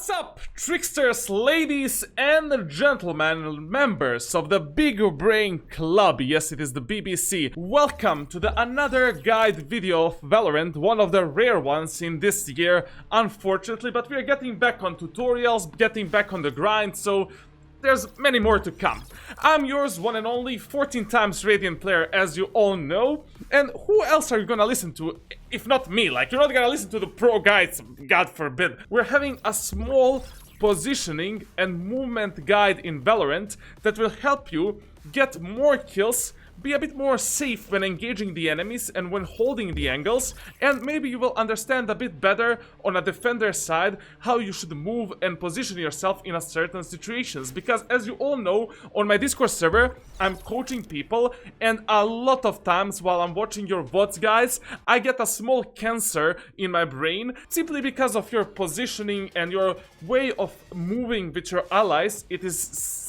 What's up, tricksters, ladies and gentlemen, members of the Big Brain Club? Yes, it is the BBC. Welcome to another guide video of Valorant, one of the rare ones in this year, unfortunately, but we are getting back on tutorials, getting back on the grind, so there's many more to come. I'm yours one and only 14 times Radiant player, as you all know. And who else are you gonna listen to if not me? Like, you're not gonna listen to the pro guides, God forbid. We're having a small positioning and movement guide in Valorant that will help you get more kills, be a bit more safe when engaging the enemies and when holding the angles, and maybe you will understand a bit better on a defender side how you should move and position yourself in a certain situations. Because as you all know, on my Discord server, I'm coaching people, and a lot of times while I'm watching your VODs, guys, I get a small cancer in my brain simply because of your positioning and your way of moving with your allies. It is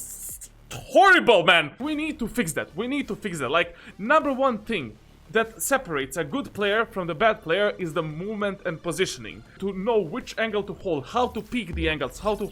horrible, man. We need to fix that. Like, number one thing that separates a good player from the bad player is the movement and positioning. To know which angle to hold, how to peek the angles, how to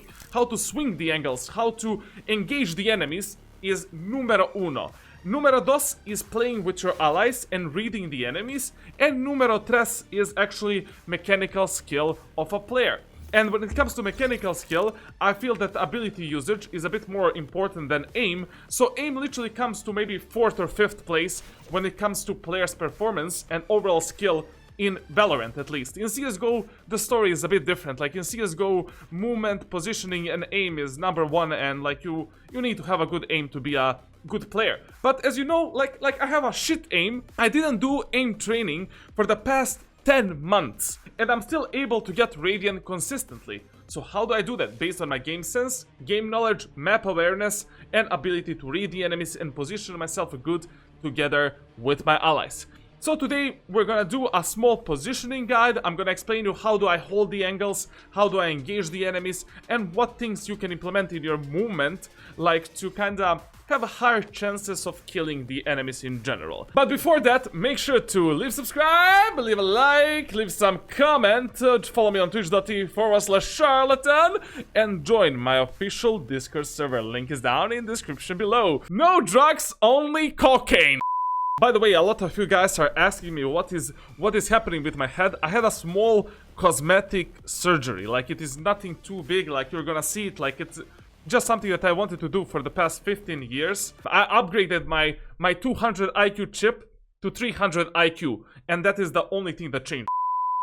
swing the angles, how to engage the enemies is numero uno. Numero dos is playing with your allies and reading the enemies, and numero tres is actually mechanical skill of a player. And when it comes to mechanical skill, I feel that ability usage is a bit more important than aim. So aim literally comes to maybe 4th or 5th place when it comes to players' performance and overall skill in Valorant, at least. In CSGO, the story is a bit different. Like in CSGO, movement, positioning, and aim is number one, and like you need to have a good aim to be a good player. But as you know, like I have a shit aim. I didn't do aim training for the past 10 months, and I'm still able to get Radiant consistently. So how do I do that? Based on my game sense, game knowledge, map awareness, and ability to read the enemies and position myself good together with my allies. So today we're gonna do a small positioning guide. I'm gonna explain you how do I hold the angles, how do I engage the enemies, and what things you can implement in your movement, like to kinda have higher chances of killing the enemies in general. But before that, make sure to leave subscribe, leave a like, leave some comment, follow me on twitch.tv/charlatan, and join my official Discord server. Link is down in the description below. No drugs, only cocaine. By the way, a lot of you guys are asking me what is happening with my head. I had a small cosmetic surgery. Like, it is nothing too big, like you're gonna see it, like it's just something that I wanted to do for the past 15 years. I upgraded my 200 IQ chip to 300 IQ, and that is the only thing that changed.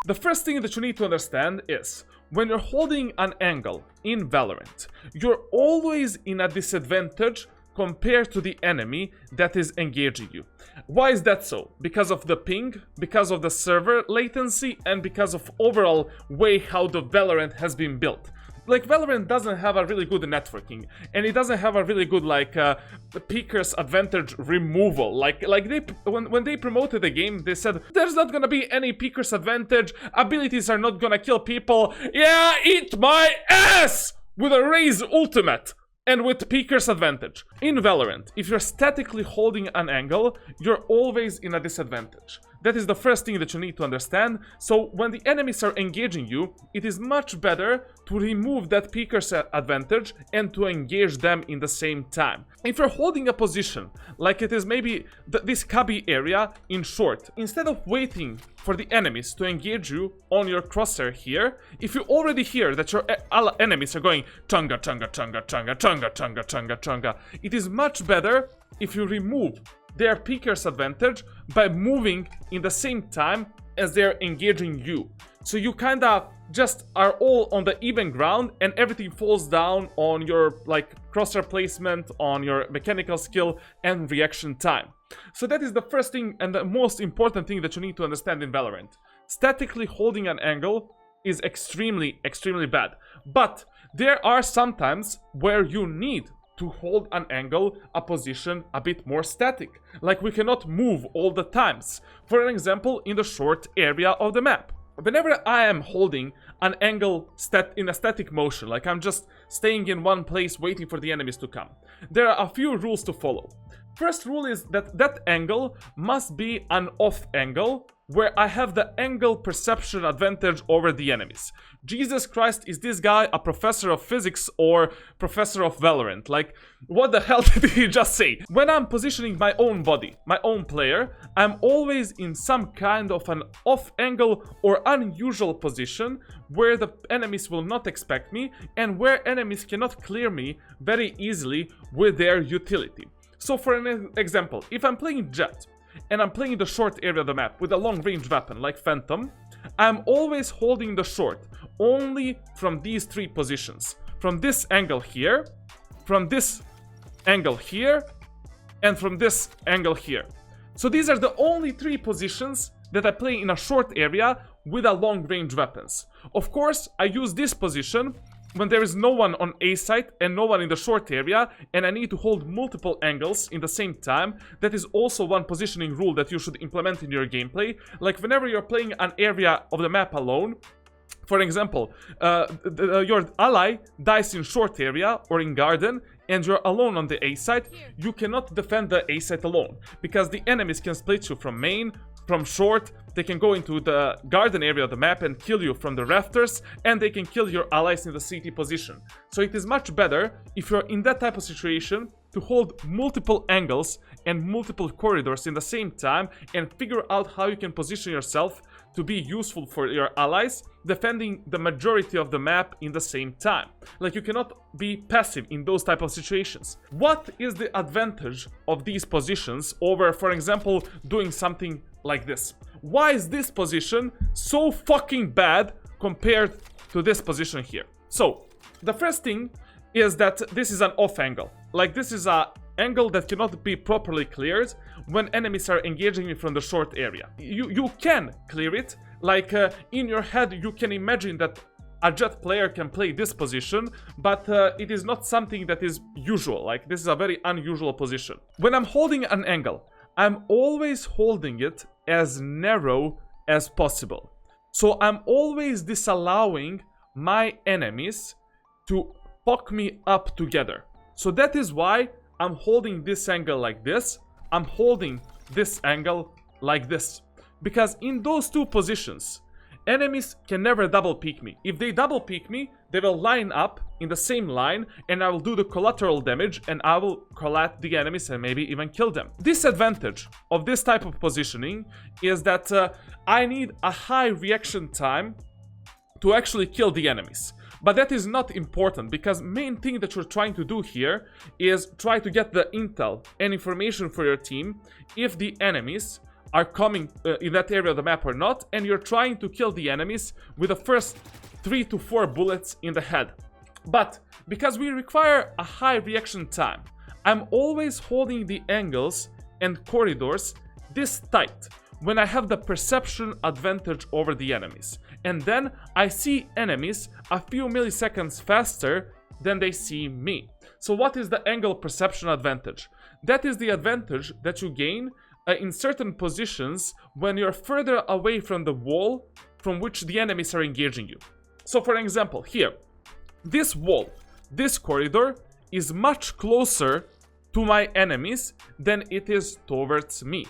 The first thing that you need to understand is, when you're holding an angle in Valorant, you're always in a disadvantage compared to the enemy that is engaging you. Why is that so? Because of the ping, because of the server latency, and because of overall way how the Valorant has been built. Like, Valorant doesn't have a really good networking, and it doesn't have a really good, like, peeker's advantage removal. Like when they promoted the game, they said, there's not gonna be any peeker's advantage, abilities are not gonna kill people. Yeah, eat my ass! With a raise ultimate. And with peeker's advantage. In Valorant, if you're statically holding an angle, you're always in a disadvantage. That is the first thing that you need to understand. So when the enemies are engaging you, it is much better to remove that peeker's advantage and to engage them in the same time. If you're holding a position, like it is maybe this cubby area in short, instead of waiting for the enemies to engage you on your crosshair here, if you already hear that your enemies are going chunga chunga chunga chunga chunga chunga chunga chunga, it is much better if you remove their peeker's advantage by moving in the same time as they're engaging you. So you kinda just are all on the even ground, and everything falls down on your, like, crosshair placement, on your mechanical skill and reaction time. So that is the first thing and the most important thing that you need to understand in Valorant. Statically holding an angle is extremely bad. But there are some times where you need to hold an angle, a position a bit more static. Like, we cannot move all the times. For an example, in the short area of the map. Whenever I am holding an angle in a static motion, like I'm just staying in one place waiting for the enemies to come, there are a few rules to follow. First rule is that that angle must be an off angle where I have the angle perception advantage over the enemies. Jesus Christ, is this guy a professor of physics or professor of Valorant? Like, what the hell did he just say? When I'm positioning my own body, my own player, I'm always in some kind of an off angle or unusual position where the enemies will not expect me and where enemies cannot clear me very easily with their utility. So for an example, if I'm playing Jet and I'm playing the short area of the map with a long range weapon like Phantom, I'm always holding the short only from these three positions. From this angle here, from this angle here, and from this angle here. So these are the only three positions that I play in a short area with a long range weapons. Of course, I use this position when there is no one on A site and no one in the short area, and I need to hold multiple angles in the same time. That is also one positioning rule that you should implement in your gameplay. Like whenever you're playing an area of the map alone, for example, your ally dies in short area or in garden, and you're alone on the A site, you cannot defend the A site alone, because the enemies can split you from main, from short, they can go into the garden area of the map and kill you from the rafters, and they can kill your allies in the CT position. So it is much better, if you're in that type of situation, to hold multiple angles and multiple corridors in the same time and figure out how you can position yourself to be useful for your allies, defending the majority of the map in the same time. Like, you cannot be passive in those type of situations. What is the advantage of these positions over, for example, doing something like this? Why is this position so fucking bad compared to this position here? So, the first thing is that this is an off angle. Like, this is an angle that cannot be properly cleared when enemies are engaging me from the short area. You can clear it. Like, in your head, you can imagine that a Jet player can play this position, but it is not something that is usual. Like, this is a very unusual position. When I'm holding an angle, I'm always holding it as narrow as possible. So I'm always disallowing my enemies to fuck me up together. So that is why I'm holding this angle like this. I'm holding this angle like this. Because in those two positions, enemies can never double peek me. If they double peek me, they will line up in the same line, and I will do the collateral damage, and I will collat the enemies and maybe even kill them. Disadvantage of this type of positioning is that I need a high reaction time to actually kill the enemies. But that is not important, because main thing that you're trying to do here is try to get the intel and information for your team if the enemies are coming in that area of the map or not, and you're trying to kill the enemies with the first 3 to 4 bullets in the head. But because we require a high reaction time, I'm always holding the angles and corridors this tight when I have the perception advantage over the enemies. And then I see enemies a few milliseconds faster than they see me. So what is the angle perception advantage? That is the advantage that you gain in certain positions when you're further away from the wall from which the enemies are engaging you. So for example, here, this wall, this corridor is much closer to my enemies than it is towards me.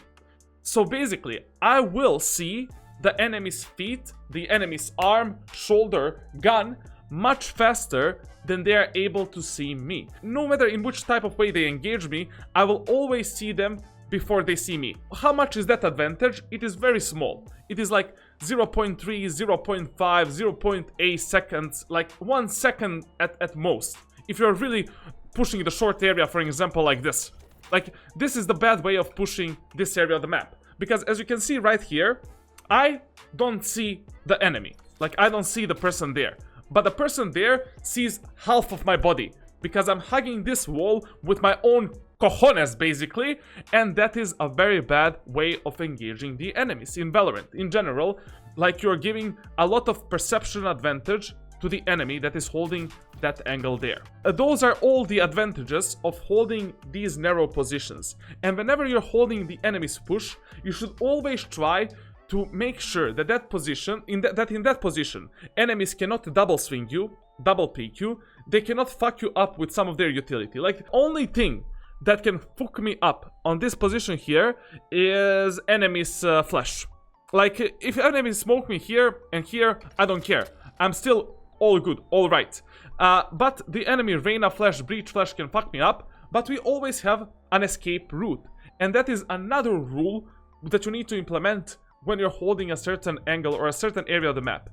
So basically, I will see the enemy's feet, the enemy's arm, shoulder, gun much faster than they are able to see me. No matter in which type of way they engage me, I will always see them before they see me. How much is that advantage? It is very small. It is like 0.3, 0.5, 0.8 seconds, like 1 second at most. If you're really pushing the short area, for example, like this. Like, this is the bad way of pushing this area of the map. Because as you can see right here, I don't see the enemy. Like, I don't see the person there. But the person there sees half of my body. Because I'm hugging this wall with my own cojones, basically. And that is a very bad way of engaging the enemies in Valorant. In general, like, you're giving a lot of perception advantage to the enemy that is holding that angle there. Those are all the advantages of holding these narrow positions. And whenever you're holding the enemy's push, you should always try to make sure that that position, in that position, enemies cannot double swing you, double peek you, they cannot fuck you up with some of their utility. Like, the only thing that can fuck me up on this position here is enemy's flash. Like, if enemies smoke me here and here, I don't care. I'm still all good, all right. But the enemy Reyna Flash, Breach Flash can fuck me up, but we always have an escape route. And that is another rule that you need to implement when you're holding a certain angle or a certain area of the map.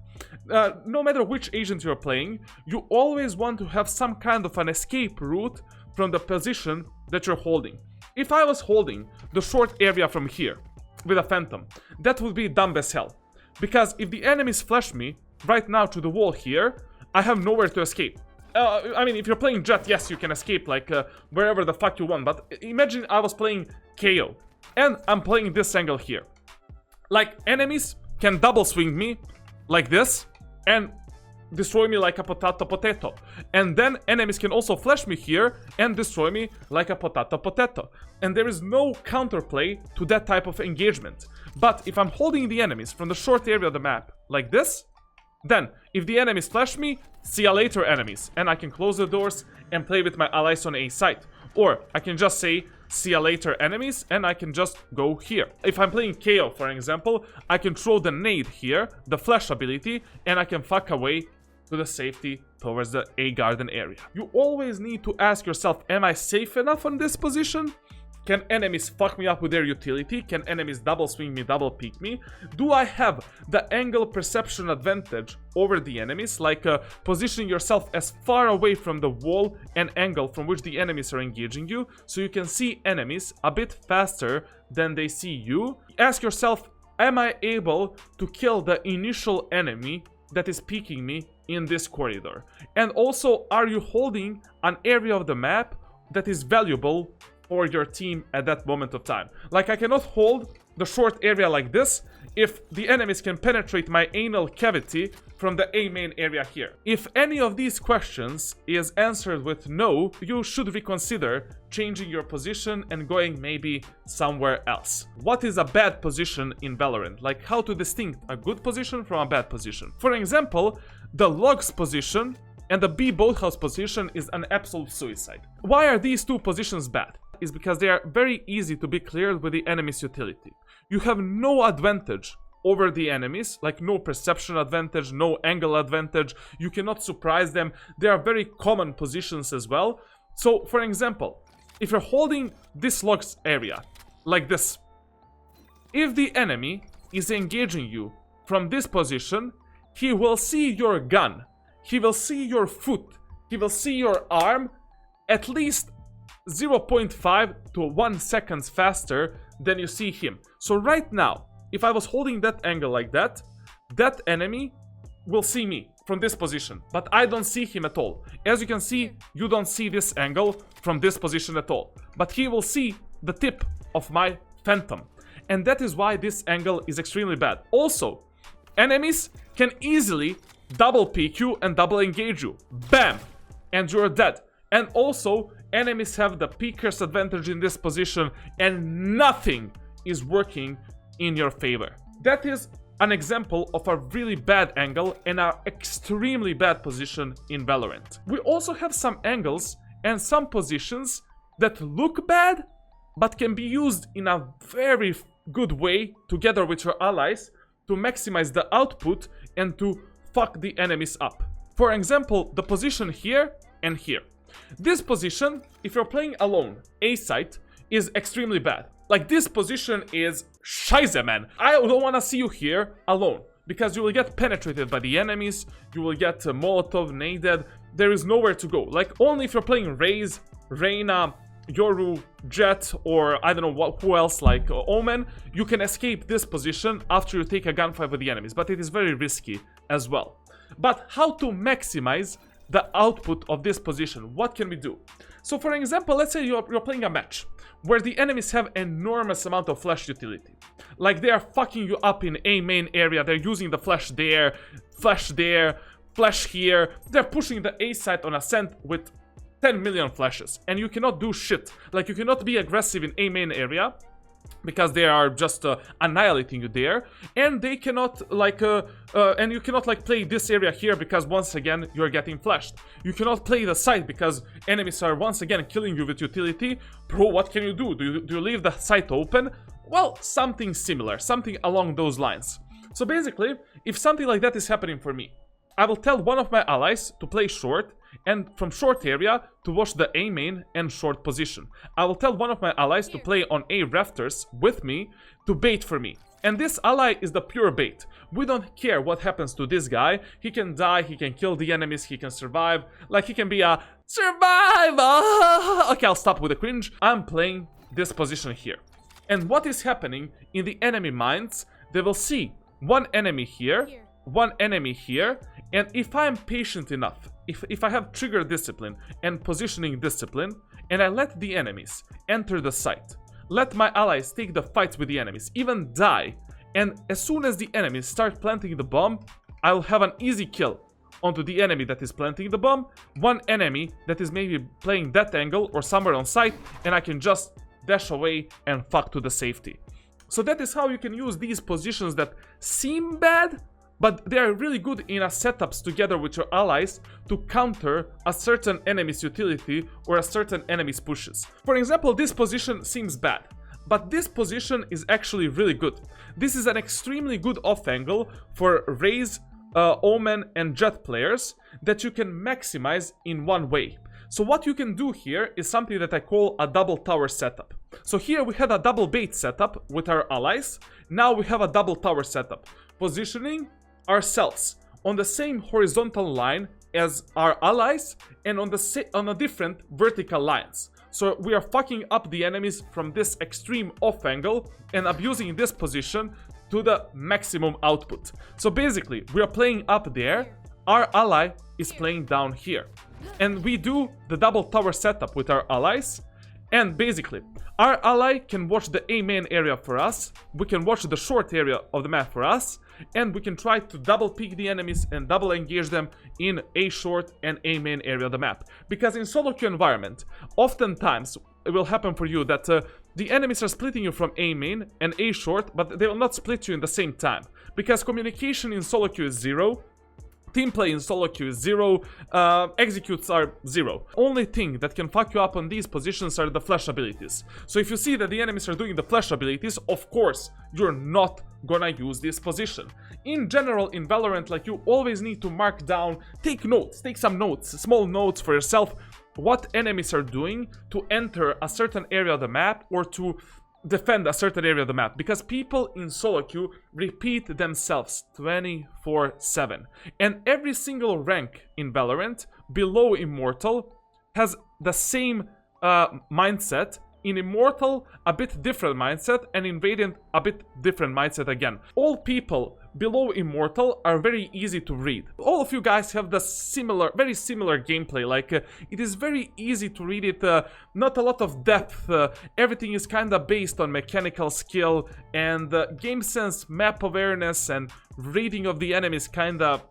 No matter which agent you're playing, you always want to have some kind of an escape route from the position that you're holding. If I was holding the short area from here with a Phantom, that would be dumb as hell. Because if the enemies flash me right now to the wall here, I have nowhere to escape. I mean, if you're playing Jet, yes, you can escape, like, wherever the fuck you want. But imagine I was playing KO, and I'm playing this angle here. Like, enemies can double swing me, like this, and destroy me like a potato. And then enemies can also flash me here, and destroy me like a potato. And there is no counterplay to that type of engagement. But if I'm holding the enemies from the short area of the map, like this, then, if the enemies flash me, see ya later, enemies. And I can close the doors and play with my allies on A site. Or, I can just say, see ya later, enemies, and I can just go here. If I'm playing KO, for example, I can throw the nade here, the flash ability, and I can fuck away to the safety towards the A garden area. You always need to ask yourself, am I safe enough on this position? Can enemies fuck me up with their utility? Can enemies double swing me, double peek me? Do I have the angle perception advantage over the enemies? Like positioning yourself as far away from the wall and angle from which the enemies are engaging you, so you can see enemies a bit faster than they see you. Ask yourself, am I able to kill the initial enemy that is peeking me in this corridor? And also, are you holding an area of the map that is valuable for your team at that moment of time? Like, I cannot hold the short area like this if the enemies can penetrate my anal cavity from the A main area here. If any of these questions is answered with no, you should reconsider changing your position and going maybe somewhere else. What is a bad position in Valorant? Like, how to distinguish a good position from a bad position? For example, the logs position and the B boathouse position is an absolute suicide. Why are these two positions bad? Is because they are very easy to be cleared with the enemy's utility. You have no advantage over the enemies, like no perception advantage, no angle advantage. You cannot surprise them. They are very common positions as well. So, for example, if you're holding this logs area, like this, if the enemy is engaging you from this position, he will see your gun, he will see your foot, he will see your arm at least 0.5 to 1 seconds faster than you see him. So right now, if I was holding that angle like that, that enemy will see me from this position, but I don't see him at all. As you can see, you don't see this angle from this position at all, but he will see the tip of my Phantom. And that is why this angle is extremely bad. Also, enemies can easily double peek you and double engage you. Bam! And you're dead. And also, enemies have the peekers advantage in this position, and nothing is working in your favor. That is an example of a really bad angle and an extremely bad position in Valorant. We also have some angles and some positions that look bad, but can be used in a very good way together with your allies to maximize the output and to fuck the enemies up. For example, the position here and here. This position, if you're playing alone, A site, is extremely bad. Like, this position is scheiße, man. I don't want to see you here alone, because you will get penetrated by the enemies, you will get Molotov, naded, there is nowhere to go. Like, only if you're playing Raze, Reyna, Yoru, Jet, or I don't know who else, like Omen, you can escape this position after you take a gunfight with the enemies, but it is very risky as well. But how to maximize the output of this position? What can we do? So for example, let's say you're playing a match where the enemies have enormous amount of flash utility. Like, they are fucking you up in A main area, they're using the flash there, flash here, they're pushing the A site on ascent with 10 million flashes, and you cannot do shit. Like, you cannot be aggressive in A main area because they are just annihilating you there, and they cannot like and you cannot like play this area here because once again you're getting flashed. You cannot play the site because enemies are once again killing you with utility. Bro, what can you do? Do you leave the site open, Well, something similar, something along those lines. So basically, if something like that is happening for me, I will tell one of my allies to play short, and from short area to watch the A main and short position. I will tell one of my allies to play on A rafters with me to bait for me. And this ally is the pure bait. We don't care what happens to this guy. He can die, he can kill the enemies, he can survive. Like, he can be a survivor. Okay, I'll stop with the cringe. I'm playing this position here. And what is happening in the enemy minds, they will see one enemy here, one enemy here, and if I'm patient enough, if I have trigger discipline and positioning discipline, and I let the enemies enter the site, let my allies take the fights with the enemies, even die, and as soon as the enemies start planting the bomb, I'll have an easy kill onto the enemy that is planting the bomb, one enemy that is maybe playing that angle or somewhere on site, and I can just dash away and fuck to the safety. So that is how you can use these positions that seem bad, but they are really good in a setups together with your allies to counter a certain enemy's utility or a certain enemy's pushes. For example, this position seems bad, but this position is actually really good. This is an extremely good off angle for Raze, Omen and Jet players that you can maximize in one way. So what you can do here is something that I call a double tower setup. So here we had a double bait setup with our allies. Now we have a double tower setup, positioning ourselves on the same horizontal line as our allies and on a different vertical lines. So we are fucking up the enemies from this extreme off angle and abusing this position to the maximum output. So basically, we are playing up there, our ally is playing down here. And we do the double tower setup with our allies, and basically, our ally can watch the A main area for us, we can watch the short area of the map for us, and we can try to double peek the enemies and double engage them in A short and A main area of the map. Because in solo queue environment, oftentimes it will happen for you that the enemies are splitting you from A main and A short, but they will not split you in the same time. Because communication in solo queue is 0, team play in solo queue is 0, executes are 0. Only thing that can fuck you up on these positions are the flash abilities. So if you see that the enemies are doing the flash abilities, of course, you're not gonna use this position. In general, in Valorant, like, you always need to mark down, take notes, take some notes, small notes for yourself, what enemies are doing to enter a certain area of the map or to defend a certain area of the map, because people in solo queue repeat themselves 24/7, and every single rank in Valorant below Immortal has the same mindset. In Immortal, a bit different mindset, and in Radiant, a bit different mindset again. All people below Immortal are very easy to read. All of you guys have the very similar gameplay, like it is very easy to read it, not a lot of depth, everything is kinda based on mechanical skill, and game sense, map awareness, and reading of the enemies kinda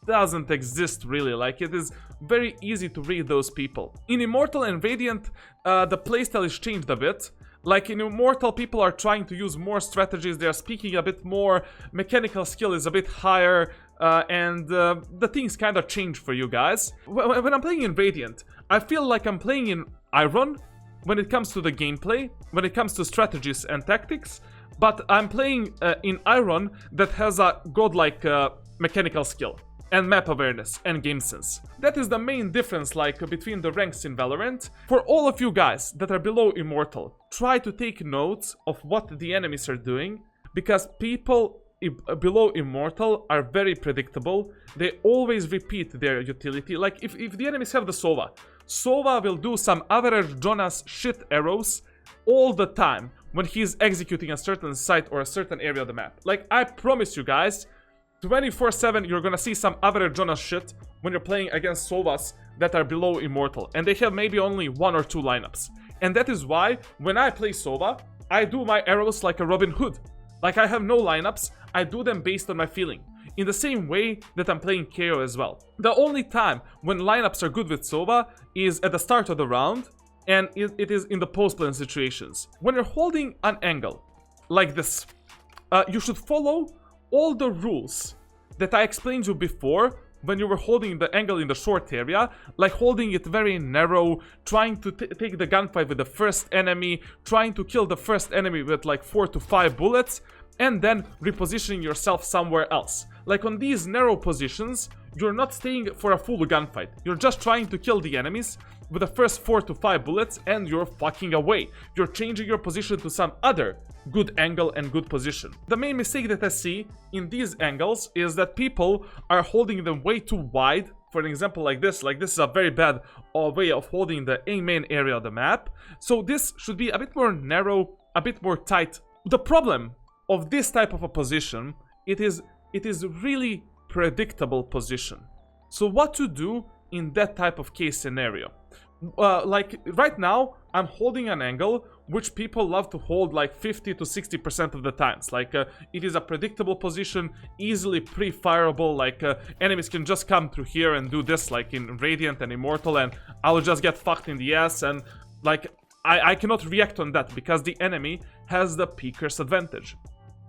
doesn't exist really. Like, it is very easy to read those people. In Immortal and Radiant, the playstyle is changed a bit. Like, in Immortal, people are trying to use more strategies, they are speaking a bit more, mechanical skill is a bit higher, and the things kind of change for you guys. When I'm playing in Radiant, I feel like I'm playing in Iron when it comes to the gameplay, when it comes to strategies and tactics, but I'm playing in Iron that has a godlike mechanical skill and map awareness and game sense. That is the main difference, like, between the ranks in Valorant. For all of you guys that are below Immortal, try to take notes of what the enemies are doing, because people below Immortal are very predictable. They always repeat their utility. Like, if the enemies have the Sova, Sova will do some average Jonas shit arrows all the time when he's executing a certain site or a certain area of the map. Like, I promise you guys, 24/7 you're gonna see some average Jonas shit when you're playing against Sovas that are below Immortal, and they have maybe only 1 or 2 lineups. And that is why, when I play Sova, I do my arrows like a Robin Hood. Like, I have no lineups, I do them based on my feeling. In the same way that I'm playing KO as well. The only time when lineups are good with Sova is at the start of the round, and it is in the post-plan situations. When you're holding an angle like this, you should follow all the rules that I explained to you before when you were holding the angle in the short area, like holding it very narrow, trying to take the gunfight with the first enemy, trying to kill the first enemy with like 4 to 5 bullets, and then repositioning yourself somewhere else. Like on these narrow positions, you're not staying for a full gunfight. You're just trying to kill the enemies with the first 4 to 5 bullets and you're fucking away. You're changing your position to some other good angle and good position. The main mistake that I see in these angles is that people are holding them way too wide. For an example like this is a very bad way of holding the A main area of the map. So this should be a bit more narrow, a bit more tight. The problem of this type of a position, it is really predictable position. So what to do in that type of case scenario? Like right now, I'm holding an angle which people love to hold like 50 to 60% of the times. Like it is a predictable position, easily pre-fireable. Like enemies can just come through here and do this, like in Radiant and Immortal, and I'll just get fucked in the ass. And like I cannot react on that because the enemy has the peeker's advantage.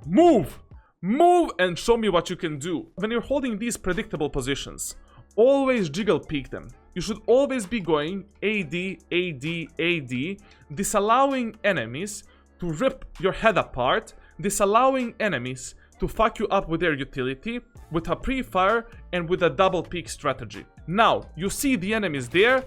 Move! Move and show me what you can do. When you're holding these predictable positions, always jiggle peek them. You should always be going AD, AD, AD, disallowing enemies to rip your head apart, disallowing enemies to fuck you up with their utility, with a pre-fire and with a double peek strategy. Now, you see the enemies there,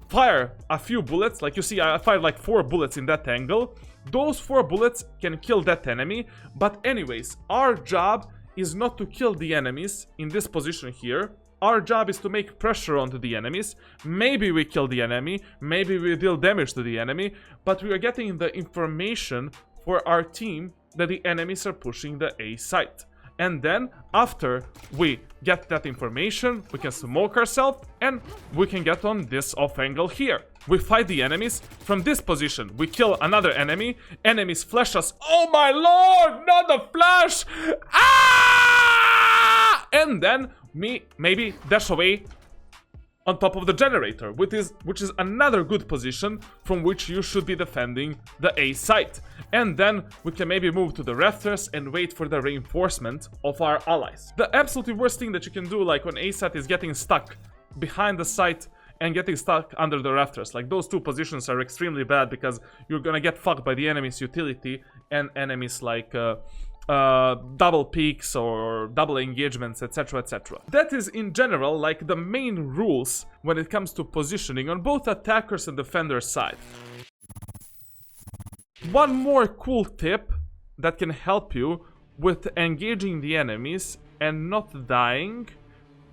fire a few bullets, like you see I fired like 4 bullets in that angle. Those 4 bullets can kill that enemy, but anyways, our job is not to kill the enemies in this position here. Our job is to make pressure onto the enemies. Maybe we kill the enemy, maybe we deal damage to the enemy, but we are getting the information for our team that the enemies are pushing the A site. And then, after we get that information, we can smoke ourselves and we can get on this off angle here. We fight the enemies from this position. We kill another enemy. Enemies flash us. Oh my lord, not the flash! Ah! And then maybe dash away on top of the generator, which is another good position from which you should be defending the A site. And then we can maybe move to the rafters and wait for the reinforcement of our allies. The absolutely worst thing that you can do, like on A site, is getting stuck behind the site and getting stuck under the rafters. Like those two positions are extremely bad because you're gonna get fucked by the enemy's utility and enemies like double peaks or double engagements, etc, etc. That is in general like the main rules when it comes to positioning on both attackers and defenders side. One more cool tip that can help you with engaging the enemies and not dying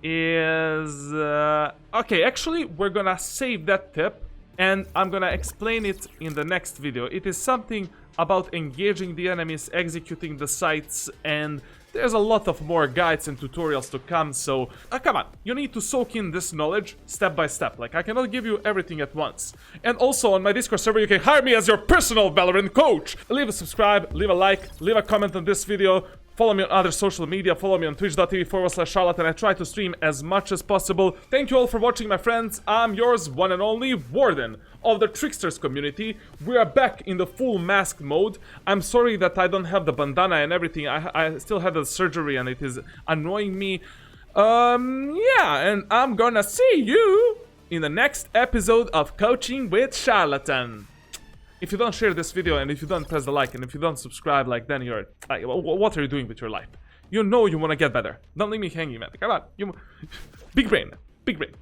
is okay, actually we're gonna save that tip and I'm gonna explain it in the next video. It is something about engaging the enemies, executing the sites, and there's a lot of more guides and tutorials to come, so come on, you need to soak in this knowledge step by step. Like, I cannot give you everything at once. And also on my Discord server you can hire me as your personal Valorant coach. Leave a subscribe, leave a like, leave a comment on this video. Follow me on other social media, follow me on twitch.tv/Charlotte, and I try to stream as much as possible. Thank you all for watching, my friends. I'm yours one and only, Warden of the Tricksters community. We are back in the full masked mode. I'm sorry that I don't have the bandana and everything. I still had the surgery and it is annoying me. Yeah, and I'm gonna see you in the next episode of Coaching with Charlatan. If you don't share this video and if you don't press the like and if you don't subscribe, like, then you're... what are you doing with your life? You know you want to get better. Don't leave me hanging, man. Come on. Big brain. Big brain.